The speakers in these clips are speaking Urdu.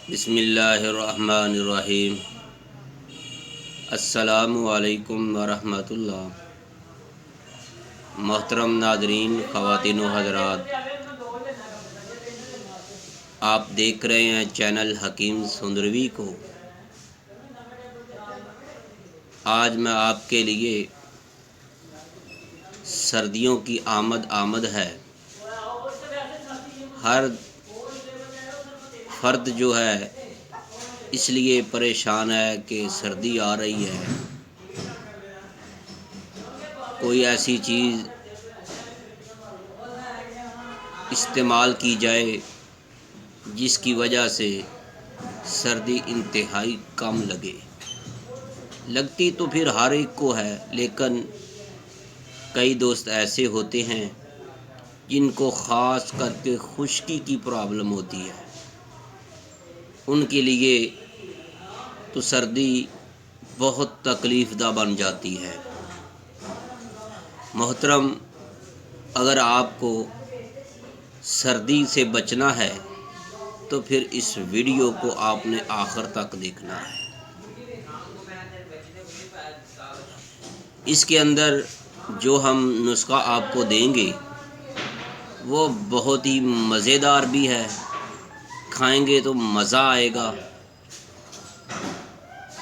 بسم اللہ الرحمن الرحیم۔ السلام علیکم ورحمۃ اللہ۔ محترم ناظرین، خواتین و حضرات، آپ دیکھ رہے ہیں چینل حکیم سندروی کو۔ آج میں آپ کے لیے سردیوں کی آمد ہے۔ ہر فرد جو ہے اس لیے پریشان ہے کہ سردی آ رہی ہے، کوئی ایسی چیز استعمال کی جائے جس کی وجہ سے سردی انتہائی کم لگتی تو پھر ہر ایک کو ہے، لیکن کئی دوست ایسے ہوتے ہیں جن کو خاص کر کے خشکی کی پرابلم ہوتی ہے، ان کے لیے تو سردی بہت تکلیف دہ بن جاتی ہے۔ محترم، اگر آپ کو سردی سے بچنا ہے تو پھر اس ویڈیو کو آپ نے آخر تک دیکھنا ہے۔ اس کے اندر جو ہم نسخہ آپ کو دیں گے وہ بہت ہی مزیدار بھی ہے، کھائیں گے تو مزہ آئے گا،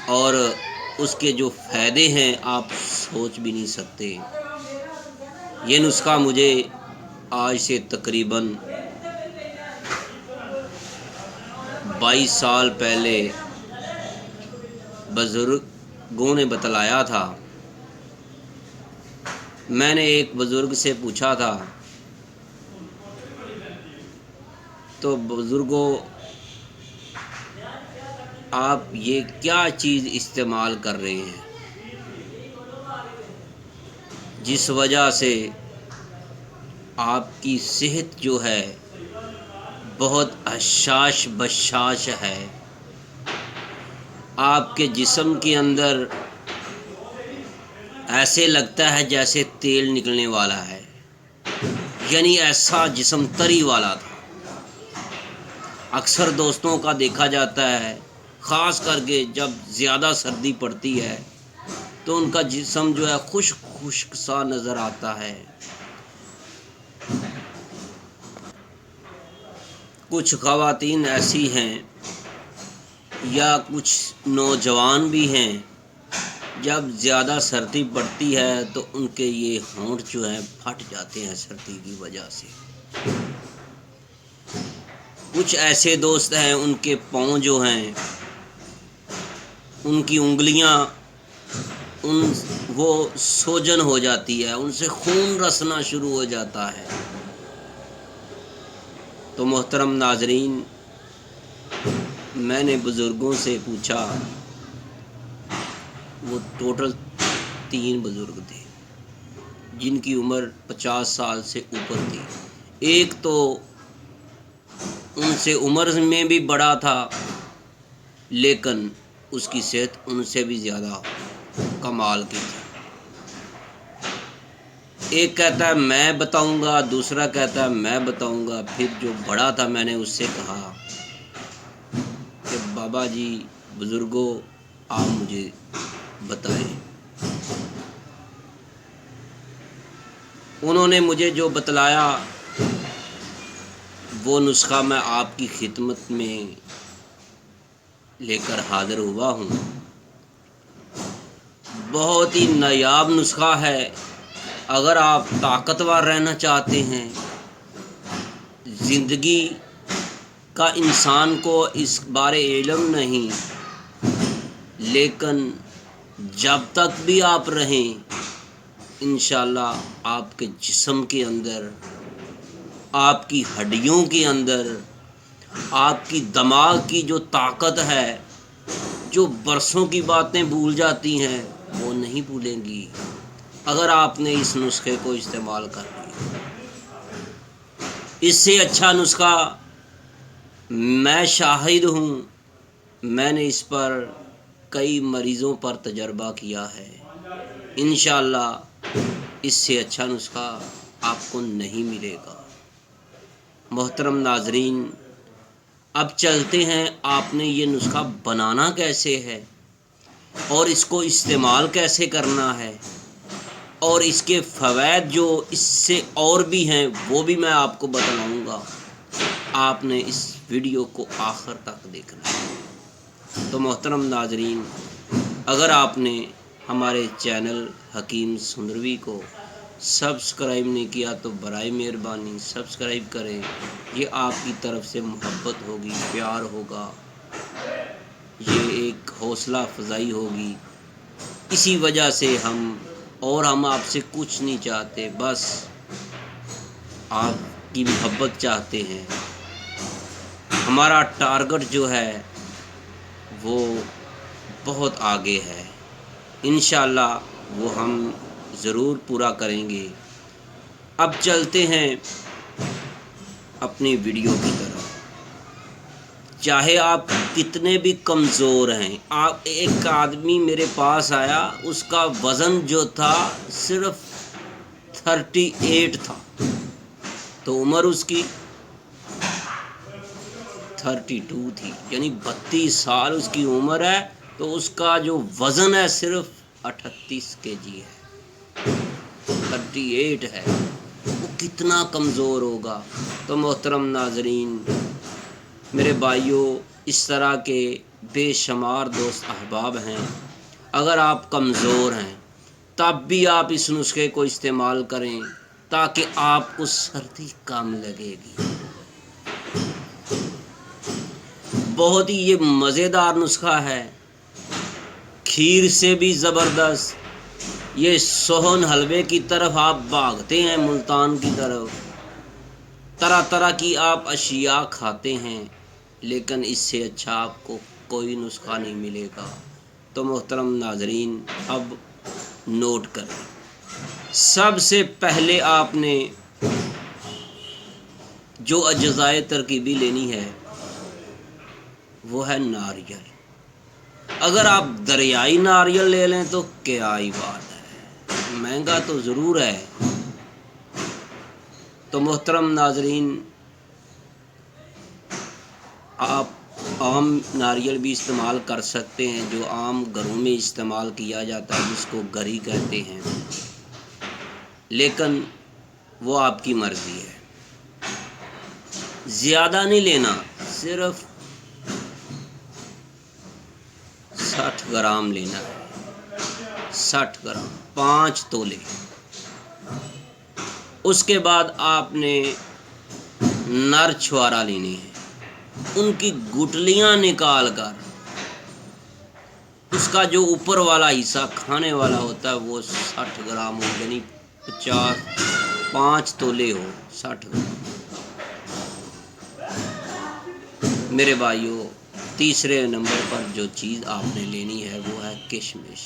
اور اس کے جو فائدے ہیں آپ سوچ بھی نہیں سکتے۔ یہ نسخہ مجھے آج سے تقریباً 22 سال پہلے بزرگوں نے بتلایا تھا۔ میں نے ایک بزرگ سے پوچھا تھا تو بزرگوں، آپ یہ کیا چیز استعمال کر رہے ہیں جس وجہ سے آپ کی صحت جو ہے بہت حشاش بشاش ہے، آپ کے جسم کے اندر ایسے لگتا ہے جیسے تیل نکلنے والا ہے، یعنی ایسا جسم تری والا تھا۔ اکثر دوستوں کا دیکھا جاتا ہے، خاص کر کے جب زیادہ سردی پڑتی ہے تو ان کا جسم جو ہے خشک خشک سا نظر آتا ہے۔ کچھ خواتین ایسی ہیں یا کچھ نوجوان بھی ہیں، جب زیادہ سردی پڑتی ہے تو ان کے یہ ہونٹ جو ہیں پھٹ جاتے ہیں سردی کی وجہ سے۔ کچھ ایسے دوست ہیں ان کے پاؤں جو ہیں، ان کی انگلیاں وہ سوجن ہو جاتی ہے، ان سے خون رسنا شروع ہو جاتا ہے۔ تو محترم ناظرین، میں نے بزرگوں سے پوچھا، وہ ٹوٹل 3 بزرگ تھے جن کی عمر 50 سال سے اوپر تھی۔ ایک تو ان سے عمر میں بھی بڑا تھا لیکن اس کی صحت ان سے بھی زیادہ کمال کی تھی۔ ایک کہتا ہے میں بتاؤں گا، دوسرا کہتا ہے میں بتاؤں گا۔ پھر جو بڑا تھا میں نے اس سے کہا کہ بابا جی، بزرگوں، آپ مجھے بتائیں۔ انہوں نے مجھے جو بتلایا وہ نسخہ میں آپ کی خدمت میں لے کر حاضر ہوا ہوں۔ بہت ہی نایاب نسخہ ہے۔ اگر آپ طاقتور رہنا چاہتے ہیں، زندگی کا انسان کو اس بارے علم نہیں، لیکن جب تک بھی آپ رہیں انشاءاللہ آپ کے جسم کے اندر، آپ کی ہڈیوں کے اندر، آپ کی دماغ کی جو طاقت ہے، جو برسوں کی باتیں بھول جاتی ہیں وہ نہیں بھولیں گی اگر آپ نے اس نسخے کو استعمال کر لیا۔ اس سے اچھا نسخہ میں شاہد ہوں، میں نے اس پر کئی مریضوں پر تجربہ کیا ہے۔ انشاءاللہ اس سے اچھا نسخہ آپ کو نہیں ملے گا۔ محترم ناظرین، اب چلتے ہیں آپ نے یہ نسخہ بنانا کیسے ہے اور اس کو استعمال کیسے کرنا ہے، اور اس کے فوائد جو اس سے اور بھی ہیں وہ بھی میں آپ کو بتلاؤں گا۔ آپ نے اس ویڈیو کو آخر تک دیکھنا ہے۔ تو محترم ناظرین، اگر آپ نے ہمارے چینل حکیم سندروی کو سبسکرائب نہیں کیا تو برائے مہربانی سبسکرائب کریں۔ یہ آپ کی طرف سے محبت ہوگی، پیار ہوگا، یہ ایک حوصلہ افزائی ہوگی۔ اسی وجہ سے ہم آپ سے کچھ نہیں چاہتے، بس آپ کی محبت چاہتے ہیں۔ ہمارا ٹارگٹ جو ہے وہ بہت آگے ہے، انشاءاللہ وہ ہم ضرور پورا کریں گے۔ اب چلتے ہیں اپنی ویڈیو کی طرف۔ چاہے آپ کتنے بھی کمزور ہیں، ایک آدمی میرے پاس آیا، اس کا وزن جو تھا صرف 38 تھا، تو عمر اس کی 32 تھی، یعنی 32 سال اس کی عمر ہے، تو اس کا جو وزن ہے صرف 38 kg ہے، 38 ہے۔ وہ کتنا کمزور ہوگا۔ تو محترم ناظرین، میرے بھائیوں، اس طرح کے بے شمار دوست احباب ہیں۔ اگر آپ کمزور ہیں تب بھی آپ اس نسخے کو استعمال کریں تاکہ آپ کو سردی کم لگے گی۔ بہت ہی یہ مزیدار نسخہ ہے، کھیر سے بھی زبردست۔ یہ سوہن حلوے کی طرف آپ بھاگتے ہیں، ملتان کی طرف، طرح طرح کی آپ اشیاء کھاتے ہیں، لیکن اس سے اچھا آپ کو کوئی نسخہ نہیں ملے گا۔ تو محترم ناظرین، اب نوٹ کریں، سب سے پہلے آپ نے جو اجزائے ترکیبی لینی ہے وہ ہے ناریل۔ اگر آپ دریائی ناریل لے لیں تو کیا ہی بات ہے، مہنگا تو ضرور ہے۔ تو محترم ناظرین، آپ عام ناریل بھی استعمال کر سکتے ہیں، جو عام گھروں میں استعمال کیا جاتا ہے، جس کو گری کہتے ہیں، لیکن وہ آپ کی مرضی ہے۔ زیادہ نہیں لینا، صرف 60 گرام لینا ہے، 60 گرام، 5 تولے۔ اس کے بعد آپ نے نر چھوارا لینے ہیں، ان کی گٹلیاں نکال کر اس کا جو اوپر والا حصہ کھانے والا ہوتا ہے وہ 60 گرام ہو، یعنی 5 تولے ہو، 60 گرام۔ میرے بھائیوں، تیسرے نمبر پر جو چیز آپ نے لینی ہے وہ ہے کشمش،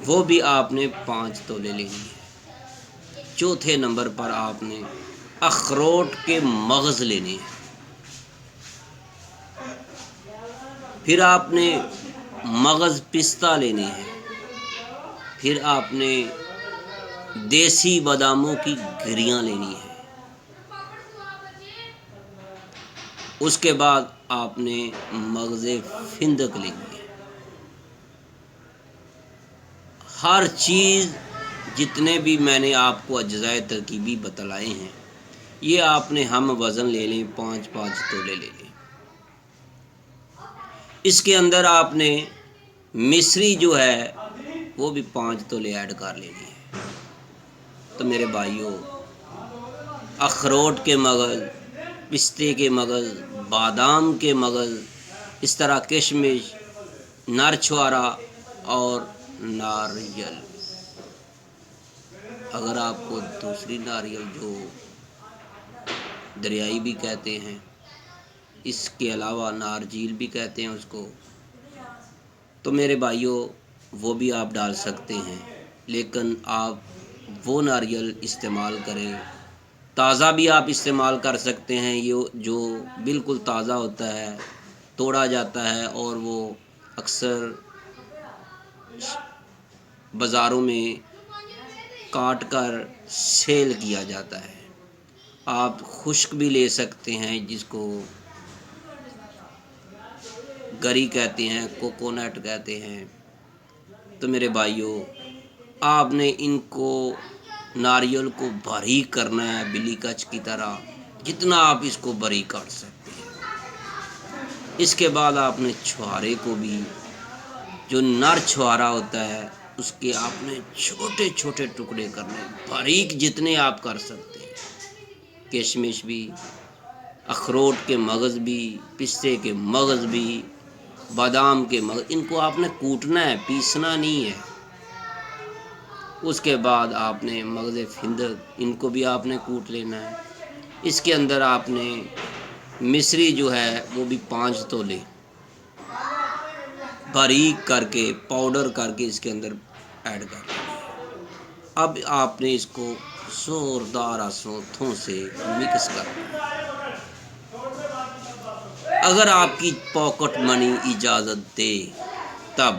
وہ بھی آپ نے 5 تولے لینی ہے۔ چوتھے نمبر پر آپ نے اخروٹ کے مغز لینے ہیں۔ پھر آپ نے مغز پستہ لینے ہیں۔ پھر آپ نے دیسی باداموں کی گریاں لینی ہیں۔ اس کے بعد آپ نے مغز فندق لینی ہے۔ ہر چیز جتنے بھی میں نے آپ کو اجزائے ترکیبی بتلائے ہیں، یہ آپ نے ہم وزن لے لیں، 5 تولے لے لیں۔ اس کے اندر آپ نے مصری جو ہے وہ بھی 5 تولے ایڈ کر لینی ہے۔ تو میرے بھائیوں، اخروٹ کے مغز، پستے کے مغز، بادام کے مغز، اس طرح کشمش، نر چھوارا اور ناریل۔ اگر آپ کو دوسری ناریل جو دریائی بھی کہتے ہیں، اس کے علاوہ نارجیل بھی کہتے ہیں اس کو، تو میرے بھائیوں وہ بھی آپ ڈال سکتے ہیں، لیکن آپ وہ ناریل استعمال کریں۔ تازہ بھی آپ استعمال کر سکتے ہیں، یہ جو بالکل تازہ ہوتا ہے، توڑا جاتا ہے اور وہ اکثر بازاروں میں کاٹ کر سیل کیا جاتا ہے۔ آپ خشک بھی لے سکتے ہیں، جس کو گری کہتے ہیں، کوکونٹ کہتے ہیں۔ تو میرے بھائیوں، آپ نے ان کو ناریل کو باریک کرنا ہے بلی کچ کی طرح، جتنا آپ اس کو باریک کاٹ سکتے ہیں۔ اس کے بعد آپ نے چھوارے کو بھی، جو نر چھوارا ہوتا ہے، اس کے آپ نے چھوٹے چھوٹے ٹکڑے کرنے، باریک جتنے آپ کر سکتے ہیں۔ کشمش بھی، اخروٹ کے مغز بھی، پستے کے مغز بھی، بادام کے مغز، ان کو آپ نے کوٹنا ہے، پیسنا نہیں ہے۔ اس کے بعد آپ نے مغز فندق، ان کو بھی آپ نے کوٹ لینا ہے۔ اس کے اندر آپ نے مصری جو ہے وہ بھی 5 تولے باریک کر کے، پاؤڈر کر کے اس کے اندر ایڈ کر لینا ہے۔ اب آپ نے اس کو زوردار ہاتھوں سے مکس کرنا ہے۔ اگر آپ کی پاکٹ منی اجازت دے تب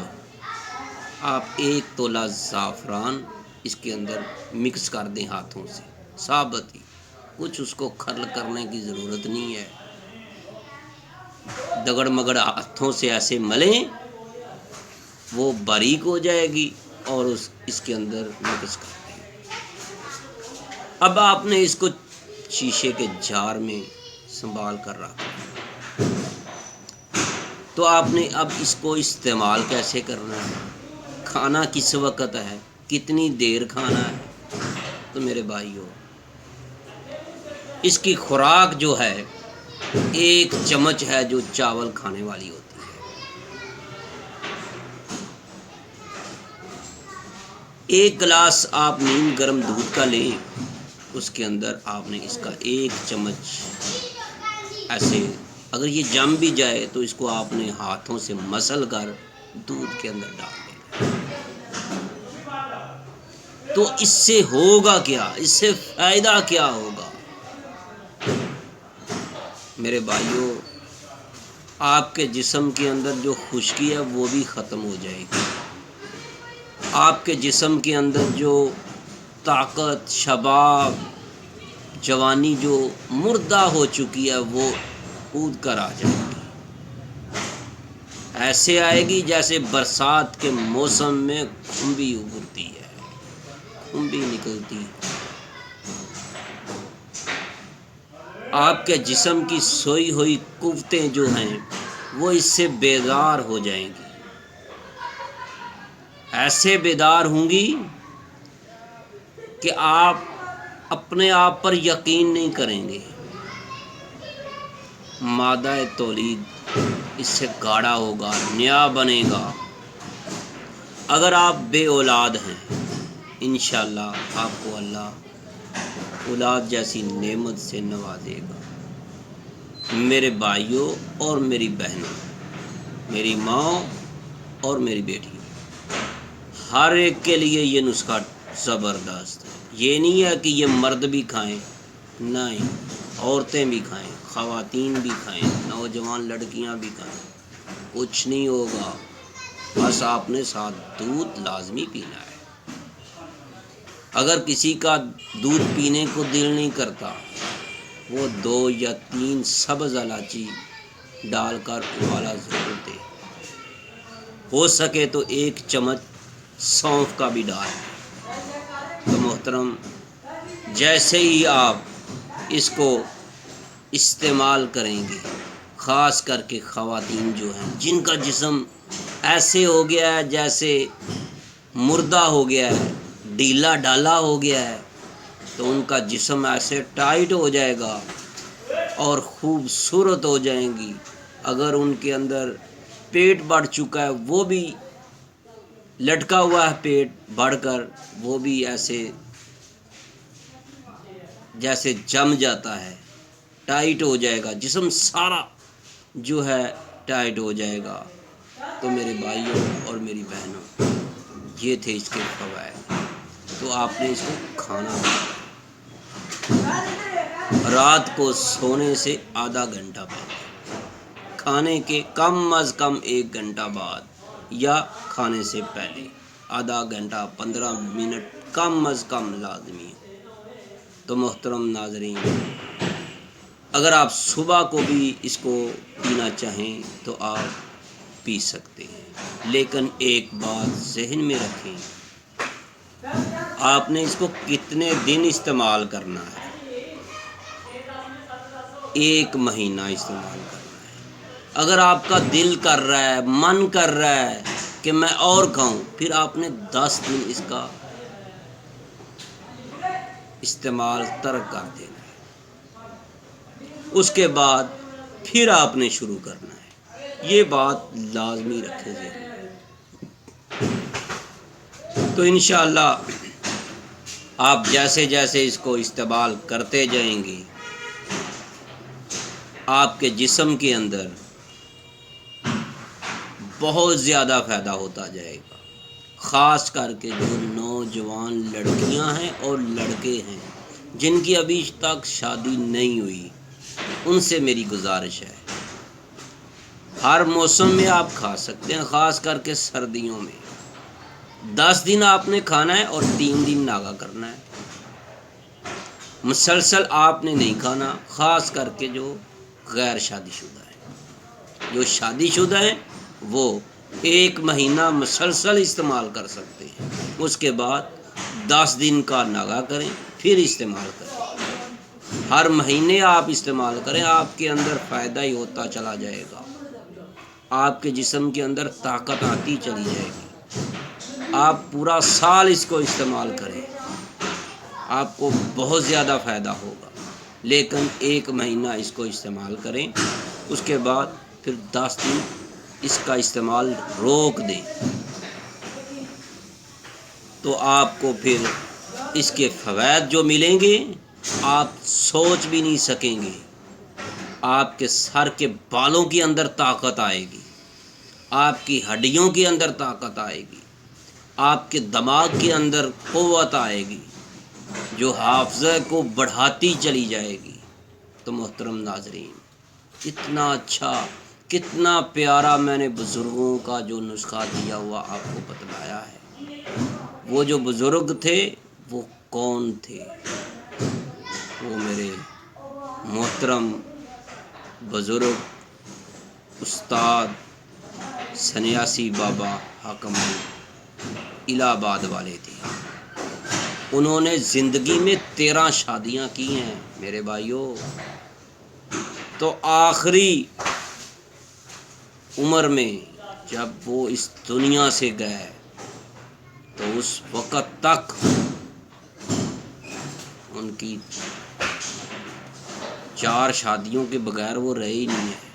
آپ 1 تولہ زعفران اس کے اندر مکس کر دیں ہاتھوں سے، ثابت ہی، کچھ اس کو کھرل کرنے کی ضرورت نہیں ہے۔ دگڑ مگڑ ہاتھوں سے ایسے ملیں، وہ باریک ہو جائے گی، اور اس کے اندر مکس کر دیں۔ اب آپ نے اس کو شیشے کے جار میں سنبھال کر رکھا۔ تو آپ نے اب اس کو استعمال کیسے کرنا ہے، کھانا کس وقت ہے، کتنی دیر کھانا ہے۔ تو میرے بھائیوں، اس کی خوراک جو ہے 1 چمچ ہے جو چاول کھانے والی ہوتی ہے۔ 1 گلاس آپ نیم گرم دودھ کا لیں، اس کے اندر آپ نے اس کا 1 چمچ ایسے، اگر یہ جم بھی جائے تو اس کو آپ نے ہاتھوں سے مسل کر دودھ کے اندر ڈال دینا۔ تو اس سے ہوگا کیا، اس سے فائدہ کیا ہوگا؟ میرے بھائیوں، آپ کے جسم کے اندر جو خشکی ہے وہ بھی ختم ہو جائے گی۔ آپ کے جسم کے اندر جو طاقت، شباب، جوانی جو مردہ ہو چکی ہے وہ کود کر آ جائے گی۔ ایسے آئے گی جیسے برسات کے موسم میں کھمبی ابھرتی ہے، کھمبی نکلتی ہے۔ آپ کے جسم کی سوئی ہوئی قوتیں جو ہیں وہ اس سے بیدار ہو جائیں گی، ایسے بیدار ہوں گی کہ آپ اپنے آپ پر یقین نہیں کریں گے۔ مادہ تولید اس سے گاڑا ہوگا، نیا بنے گا۔ اگر آپ بے اولاد ہیں، انشاءاللہ آپ کو اللہ اولاد جیسی نعمت سے نوازے گا۔ میرے بھائیوں اور میری بہنوں، میری ماں اور میری بیٹی، ہر ایک کے لیے یہ نسخہ زبردست ہے۔ یہ نہیں ہے کہ یہ مرد بھی کھائیں، نہیں، عورتیں بھی کھائیں، خواتین بھی کھائیں، نوجوان لڑکیاں بھی کھائیں، کچھ نہیں ہوگا۔ بس آپ نے ساتھ دودھ لازمی پینا ہے۔ اگر کسی کا دودھ پینے کو دل نہیں کرتا، وہ 2 یا 3 سبز الائچی ڈال کر ابالا ضرور دے۔ ہو سکے تو 1 چمچ سونف کا بھی ڈال۔ تو محترم، جیسے ہی آپ اس کو استعمال کریں گے، خاص کر کے خواتین جو ہیں جن کا جسم ایسے ہو گیا ہے جیسے مردہ ہو گیا ہے، ڈھیلا ڈالا ہو گیا ہے، تو ان کا جسم ایسے ٹائٹ ہو جائے گا اور خوبصورت ہو جائیں گی۔ اگر ان کے اندر پیٹ بڑھ چکا ہے، وہ بھی لٹکا ہوا ہے، پیٹ بڑھ کر وہ بھی ایسے جیسے جم جاتا ہے، ٹائٹ ہو جائے گا، جسم سارا جو ہے ٹائٹ ہو جائے گا۔ تو میرے بھائیوں اور میری بہنوں، یہ تھے اس کے فوائد۔ تو آپ نے اس کو کھانا رات کو سونے سے آدھا گھنٹہ پہلے، کھانے کے کم از کم 1 گھنٹہ بعد، یا کھانے سے پہلے آدھا گھنٹہ 15 منٹ کم از کم لازمی ہے۔ تو محترم ناظرین، اگر آپ صبح کو بھی اس کو پینا چاہیں تو آپ پی سکتے ہیں، لیکن ایک بات ذہن میں رکھیں، آپ نے اس کو کتنے دن استعمال کرنا ہے؟ 1 مہینہ استعمال کرنا ہے۔ اگر آپ کا دل کر رہا ہے، من کر رہا ہے کہ میں اور کھاؤں، پھر آپ نے 10 دن اس کا استعمال ترک کر دینا ہے، اس کے بعد پھر آپ نے شروع کرنا ہے۔ یہ بات لازمی رکھیں ذہن میں۔ تو انشاءاللہ آپ جیسے جیسے اس کو استعمال کرتے جائیں گے، آپ کے جسم کے اندر بہت زیادہ فائدہ ہوتا جائے گا۔ خاص کر کے جو نوجوان لڑکیاں ہیں اور لڑکے ہیں جن کی ابھی تک شادی نہیں ہوئی، ان سے میری گزارش ہے، ہر موسم میں آپ کھا سکتے ہیں، خاص کر کے سردیوں میں 10 دن آپ نے کھانا ہے اور 3 دن ناغا کرنا ہے۔ مسلسل آپ نے نہیں کھانا، خاص کر کے جو غیر شادی شدہ ہیں۔ جو شادی شدہ ہیں وہ 1 مہینہ مسلسل استعمال کر سکتے ہیں، اس کے بعد 10 دن کا ناغا کریں، پھر استعمال کریں۔ ہر مہینے آپ استعمال کریں، آپ کے اندر فائدہ ہی ہوتا چلا جائے گا، آپ کے جسم کے اندر طاقت آتی چلی جائے گی۔ آپ پورا سال اس کو استعمال کریں، آپ کو بہت زیادہ فائدہ ہوگا، لیکن 1 مہینہ اس کو استعمال کریں، اس کے بعد پھر 10 دن اس کا استعمال روک دیں، تو آپ کو پھر اس کے فوائد جو ملیں گے آپ سوچ بھی نہیں سکیں گے۔ آپ کے سر کے بالوں کے اندر طاقت آئے گی، آپ کی ہڈیوں کے اندر طاقت آئے گی، آپ کے دماغ کے اندر قوت آئے گی جو حافظہ کو بڑھاتی چلی جائے گی۔ تو محترم ناظرین، کتنا اچھا، کتنا پیارا میں نے بزرگوں کا جو نسخہ دیا ہوا آپ کو بتلایا ہے۔ وہ جو بزرگ تھے وہ کون تھے؟ وہ میرے محترم بزرگ استاد سنیاسی بابا حاکم الہ آباد والے تھے۔ انہوں نے زندگی میں 13 شادیاں کی ہیں میرے بھائیوں۔ تو آخری عمر میں جب وہ اس دنیا سے گئے تو اس وقت تک ان کی 4 شادیوں کے بغیر وہ رہے ہی نہیں ہیں۔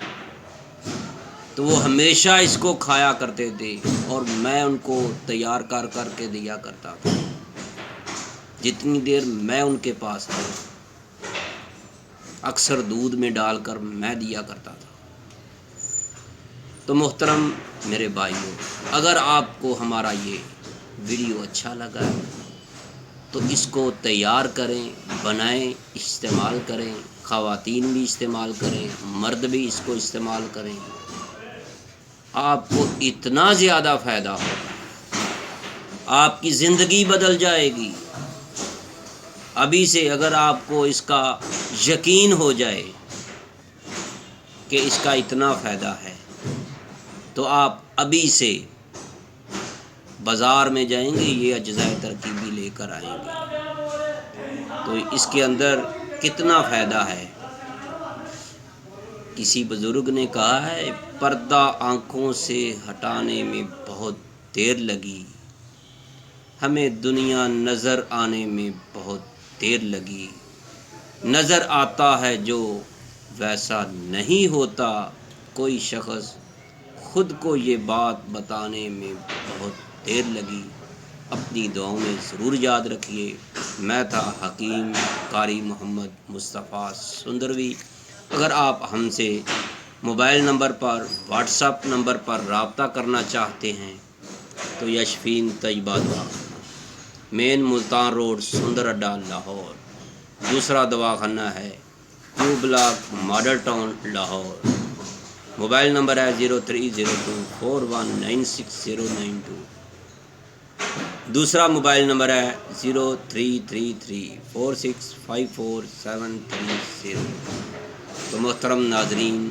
تو وہ ہمیشہ اس کو کھایا کرتے تھے اور میں ان کو تیار کر کر کے دیا کرتا تھا، جتنی دیر میں ان کے پاس تھا اکثر دودھ میں ڈال کر میں دیا کرتا تھا۔ تو محترم میرے بھائیوں، اگر آپ کو ہمارا یہ ویڈیو اچھا لگا ہے تو اس کو تیار کریں، بنائیں، استعمال کریں، خواتین بھی استعمال کریں، مرد بھی اس کو استعمال کریں، آپ کو اتنا زیادہ فائدہ ہوگا، آپ کی زندگی بدل جائے گی۔ ابھی سے اگر آپ کو اس کا یقین ہو جائے کہ اس کا اتنا فائدہ ہے تو آپ ابھی سے بازار میں جائیں گے، یہ اجزائے ترکیبی لے کر آئیں گے۔ تو اس کے اندر کتنا فائدہ ہے۔ کسی بزرگ نے کہا ہے، پردہ آنکھوں سے ہٹانے میں بہت دیر لگی، ہمیں دنیا نظر آنے میں بہت دیر لگی، نظر آتا ہے جو ویسا نہیں ہوتا، کوئی شخص خود کو یہ بات بتانے میں بہت دیر لگی۔ اپنی دعاؤں میں ضرور یاد رکھیے۔ میں تھا حکیم قاری محمد مصطفیٰ سندروی۔ اگر آپ ہم سے موبائل نمبر پر، واٹس ایپ نمبر پر رابطہ کرنا چاہتے ہیں تو یشفین طیبہ دواخانہ، مین ملتان روڈ، سندر اڈا، لاہور۔ دوسرا دواخانہ ہے Q block, Model Town, Lahore. Mobile number ہے 0302419692۔ دوسرا موبائل نمبر ہے 033346544730۔ تو محترم ناظرین،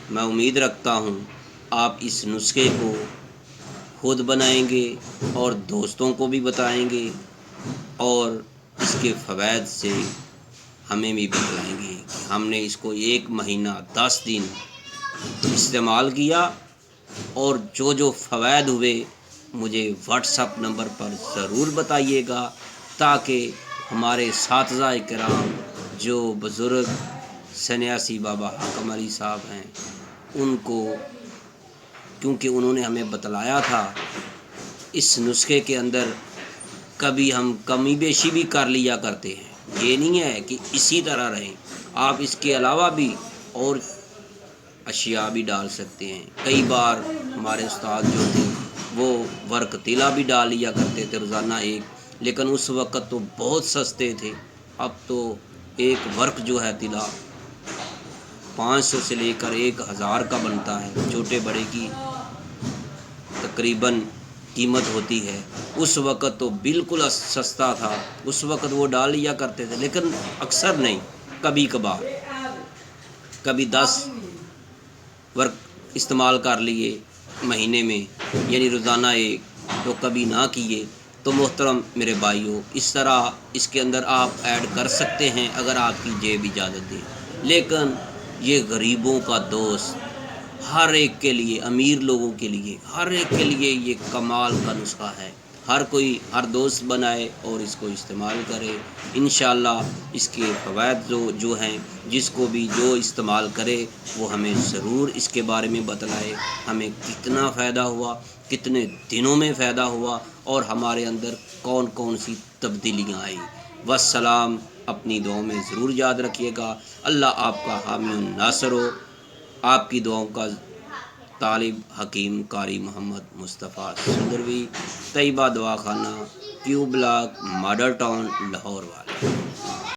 میں امید رکھتا ہوں آپ اس نسخے کو خود بنائیں گے اور دوستوں کو بھی بتائیں گے اور اس کے فوائد سے ہمیں بھی بتلائیں گے کہ ہم نے اس کو 1 مہینہ 10 دن استعمال کیا اور جو فوائد ہوئے مجھے واٹس ایپ نمبر پر ضرور بتائیے گا، تاکہ ہمارے اساتذہ کرام جو بزرگ سنیاسی بابا حاکم علی صاحب ہیں ان کو، کیونکہ انہوں نے ہمیں بتلایا تھا اس نسخے کے اندر کبھی ہم کمی بیشی بھی کر لیا کرتے ہیں، یہ نہیں ہے کہ اسی طرح رہیں، آپ اس کے علاوہ بھی اور اشیاء بھی ڈال سکتے ہیں۔ کئی بار ہمارے استاد جو تھے وہ ورق تیلا بھی ڈال لیا کرتے تھے روزانہ 1، لیکن اس وقت تو بہت سستے تھے، اب تو ایک ورق جو ہے تیلا 500 سے لے کر 1000 کا بنتا ہے، چھوٹے بڑے کی تقریباً قیمت ہوتی ہے۔ اس وقت تو بالکل سستا تھا، اس وقت وہ ڈال لیا کرتے تھے، لیکن اکثر نہیں، کبھی کبھار، کبھی 10 ورق استعمال کر لیے مہینے میں، یعنی روزانہ 1، تو کبھی نہ کیے۔ تو محترم میرے بھائیوں، اس طرح اس کے اندر آپ ایڈ کر سکتے ہیں اگر آپ کی جیب اجازت دے، لیکن یہ غریبوں کا دوست، ہر ایک کے لیے، امیر لوگوں کے لیے، ہر ایک کے لیے یہ کمال کا نسخہ ہے۔ ہر کوئی، ہر دوست بنائے اور اس کو استعمال کرے، انشاءاللہ اس کے فوائد جو ہیں، جس کو بھی جو استعمال کرے وہ ہمیں ضرور اس کے بارے میں بتلائے، ہمیں کتنا فائدہ ہوا، کتنے دنوں میں فائدہ ہوا اور ہمارے اندر کون کون سی تبدیلیاں آئی۔ والسلام، اپنی دعاؤں میں ضرور یاد رکھیے گا۔ اللہ آپ کا حامی و ناصر ہو۔ آپ کی دعاؤں کا طالب حکیم قاری محمد مصطفیٰ سندروی، طیبہ دوا خانہ، کیو بلاک، ماڈل ٹاؤن، لاہور والے۔